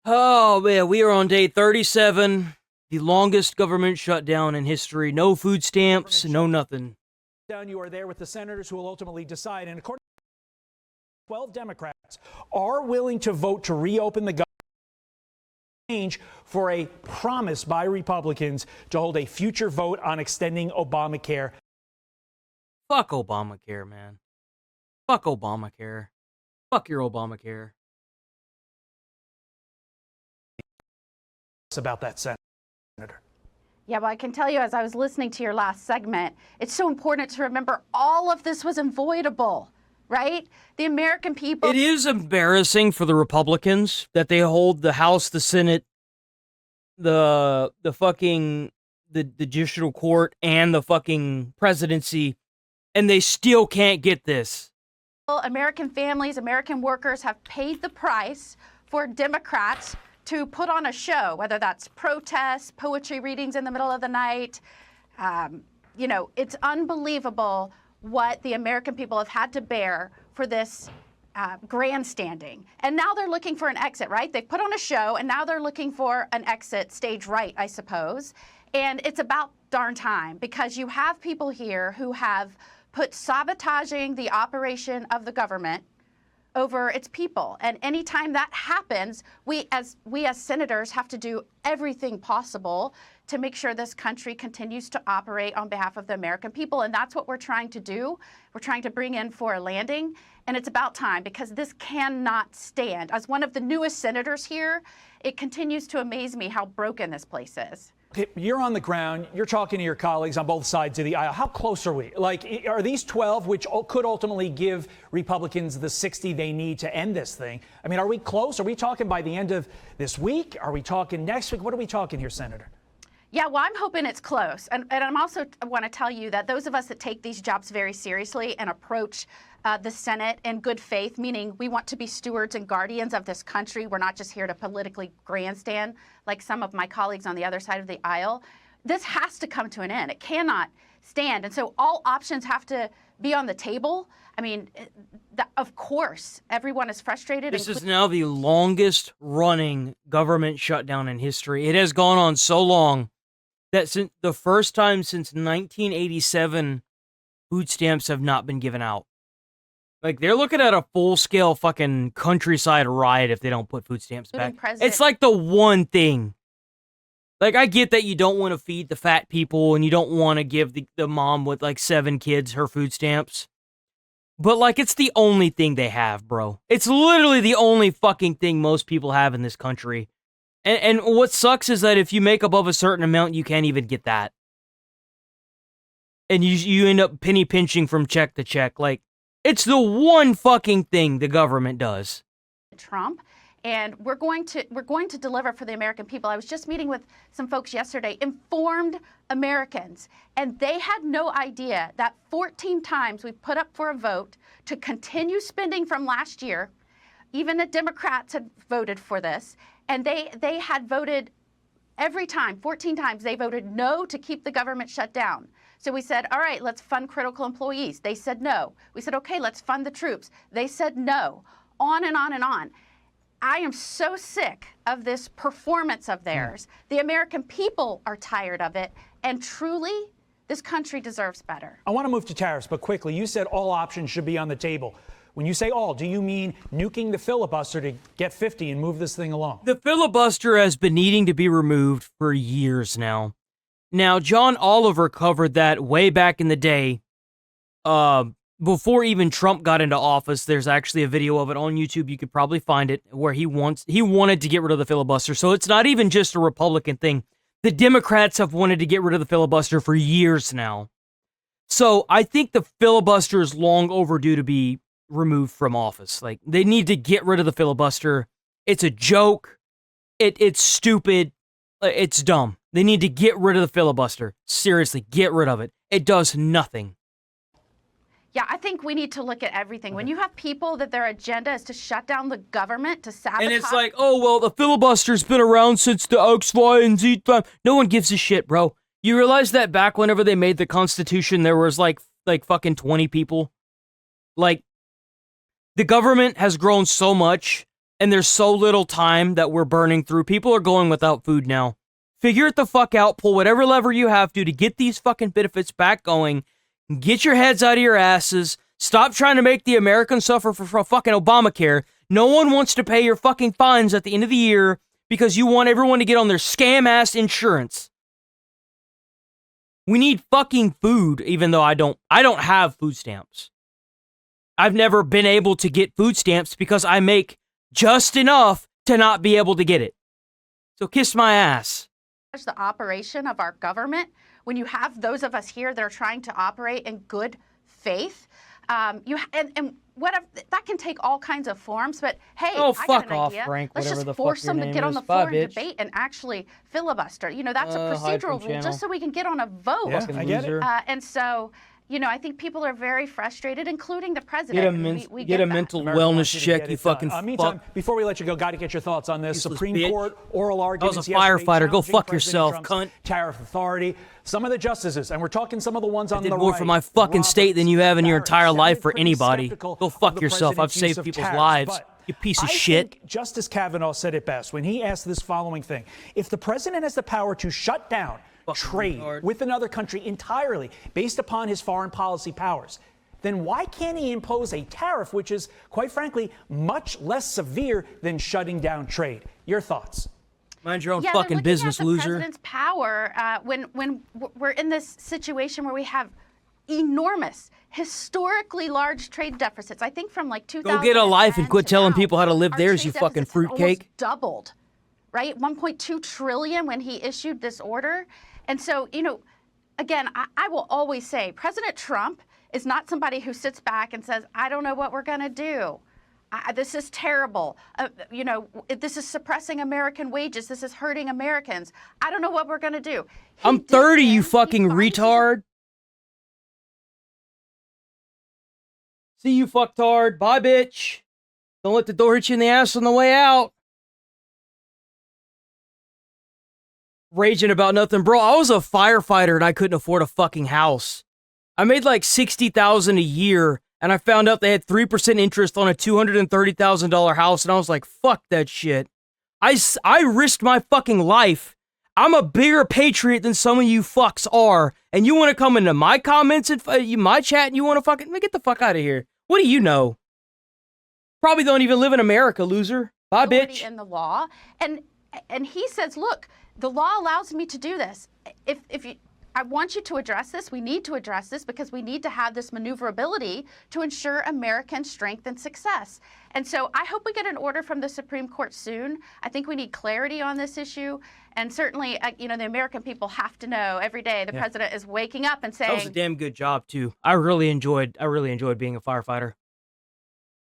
Oh, man, we are on day 37, the longest government shutdown in history. No food stamps, no nothing. You are there with the senators who will ultimately decide. And according to 12 Democrats are willing to vote to reopen the government change for a promise by Republicans to hold a future vote on extending Obamacare. Fuck Obamacare, man. Fuck Obamacare. Fuck your Obamacare. About that, Senator. Yeah, well, I can tell you, as I was listening to your last segment, it's so important to remember all of this was unavoidable, right? The American people. It is embarrassing for the Republicans that they hold the House, the Senate, the judicial court, and the fucking presidency, and they still can't get this. American families, American workers have paid the price for Democrats to put on a show, whether that's protests, poetry readings in the middle of the night. It's unbelievable what the American people have had to bear for this grandstanding. And now they're looking for an exit, right? They put on a show, and now they're looking for an exit, stage right, I suppose. And it's about darn time, because you have people here who have put sabotaging the operation of the government over its people. And anytime that happens, we as senators have to do everything possible to make sure this country continues to operate on behalf of the American people. And that's what we're trying to do. We're trying to bring in for a landing. And it's about time, because this cannot stand. As one of the newest senators here, it continues to amaze me how broken this place is. You're on the ground. You're talking to your colleagues on both sides of the aisle. How close are we? Like, are these 12, which could ultimately give Republicans the 60 they need to end this thing? I mean, are we close? Are we talking by the end of this week? Are we talking next week? What are we talking here, Senator? Yeah, well, I'm hoping it's close. And I'm also want to tell you that those of us that take these jobs very seriously and approach the Senate in good faith, meaning we want to be stewards and guardians of this country. We're not just here to politically grandstand like some of my colleagues on the other side of the aisle. This has to come to an end. It cannot stand. And so all options have to be on the table. I mean, of course, everyone is frustrated. This is now the longest running government shutdown in history. It has gone on so long that since the first time since 1987, food stamps have not been given out. Like, they're looking at a full-scale fucking countryside riot if they don't put food stamps back. It's like the one thing. Like, I get that you don't want to feed the fat people and you don't want to give the mom with, like, 7 kids her food stamps. But, like, it's the only thing they have, bro. It's literally the only fucking thing most people have in this country. And what sucks is that if you make above a certain amount, you can't even get that. And you end up penny pinching from check to check. Like, it's the one fucking thing the government does. Trump, and we're going to deliver for the American people. I was just meeting with some folks yesterday, informed Americans, and they had no idea that 14 times we've put up for a vote to continue spending from last year. Even the Democrats had voted for this, and they had voted every time, 14 times, they voted no to keep the government shut down. So we said, all right, let's fund critical employees. They said no. We said, okay, let's fund the troops. They said no. On and on and on. I am so sick of this performance of theirs. The American people are tired of it. And truly, this country deserves better. I want to move to tariffs, but quickly, you said all options should be on the table. When you say all, do you mean nuking the filibuster to get 50 and move this thing along? The filibuster has been needing to be removed for years now. Now, John Oliver covered that way back in the day, before even Trump got into office. There's actually a video of it on YouTube. You could probably find it, where he wanted to get rid of the filibuster. So it's not even just a Republican thing. The Democrats have wanted to get rid of the filibuster for years now. So I think the filibuster is long overdue to be removed from office. Like, they need to get rid of the filibuster. It's a joke. It's stupid. It's dumb. They need to get rid of the filibuster. Seriously, get rid of it. It does nothing. Yeah, I think we need to look at everything. When you have people that their agenda is to shut down the government, to sabotage... And it's like, oh, well, the filibuster's been around since the X, Y, and Z time. No one gives a shit, bro. You realize that back whenever they made the Constitution, there was like fucking 20 people? Like, the government has grown so much, and there's so little time that we're burning through. People are going without food now. Figure it the fuck out. Pull whatever lever you have to get these fucking benefits back going. Get your heads out of your asses. Stop trying to make the Americans suffer for fucking Obamacare. No one wants to pay your fucking fines at the end of the year because you want everyone to get on their scam-ass insurance. We need fucking food, even though I don't have food stamps. I've never been able to get food stamps because I make just enough to not be able to get it. So kiss my ass. The operation of our government, when you have those of us here that are trying to operate in good faith, that can take all kinds of forms. But hey, oh, I fuck got an off, idea. Frank. Let's Whatever just the force fuck your them to name get on is. the Bye, floor and bitch. debate and actually filibuster. You know, that's a Hi, procedural from rule just so we can get on a vote. Yeah, I get it. And so, you know, I think people are very frustrated, including the president. Get a mental wellness check, you fucking Meantime, fuck. before we let you go, got to get your thoughts on this. Useless Supreme bitch. Court oral arguments. I was a yesterday firefighter. Go challenging fuck President yourself, Trump's cunt. Tariff authority. Some of the justices, and we're talking some of the ones on the I right. did more for my fucking state than you have in your Roberts, entire life for pretty anybody. skeptical Go of fuck the yourself. I've president's use saved of people's tariffs, lives. but You piece of I shit. think Justice Kavanaugh said it best when he asked this following thing. If the president has the power to shut down trade with another country entirely based upon his foreign policy powers, then why can't he impose a tariff which is, quite frankly, much less severe than shutting down trade? Your thoughts? Mind your own Yeah, fucking they're business, looking at the loser. president's power when we're in this situation where we have enormous, historically large trade deficits. I think from like 2000. Go get a life and quit telling now, people how to live our theirs, trade you fucking deficits have fruitcake. almost doubled, right? 1.2 trillion when he issued this order. And so, you know, again, I will always say President Trump is not somebody who sits back and says, I don't know what we're going to do. This is terrible. You know, this is suppressing American wages. This is hurting Americans. I don't know what we're going to do. I'm 30, you fucking retard. See you, fucktard. Bye, bitch. Don't let the door hit you in the ass on the way out. Raging about nothing. Bro, I was a firefighter and I couldn't afford a fucking house. I made like $60,000 a year, and I found out they had 3% interest on a $230,000 house, and I was like, fuck that shit. I risked my fucking life. I'm a bigger patriot than some of you fucks are, and you want to come into my comments and my chat, and you want to fucking get the fuck out of here. What do you know? Probably don't even live in America, loser. Bye, bitch. In the law, and he says, look, the law allows me to do this. If you, I want you to address this. We need to address this because we need to have this maneuverability to ensure American strength and success. And so I hope we get an order from the Supreme Court soon. I think we need clarity on this issue. And certainly, you know, the American people have to know every day the president is waking up and saying... That was a damn good job, too. I really enjoyed being a firefighter.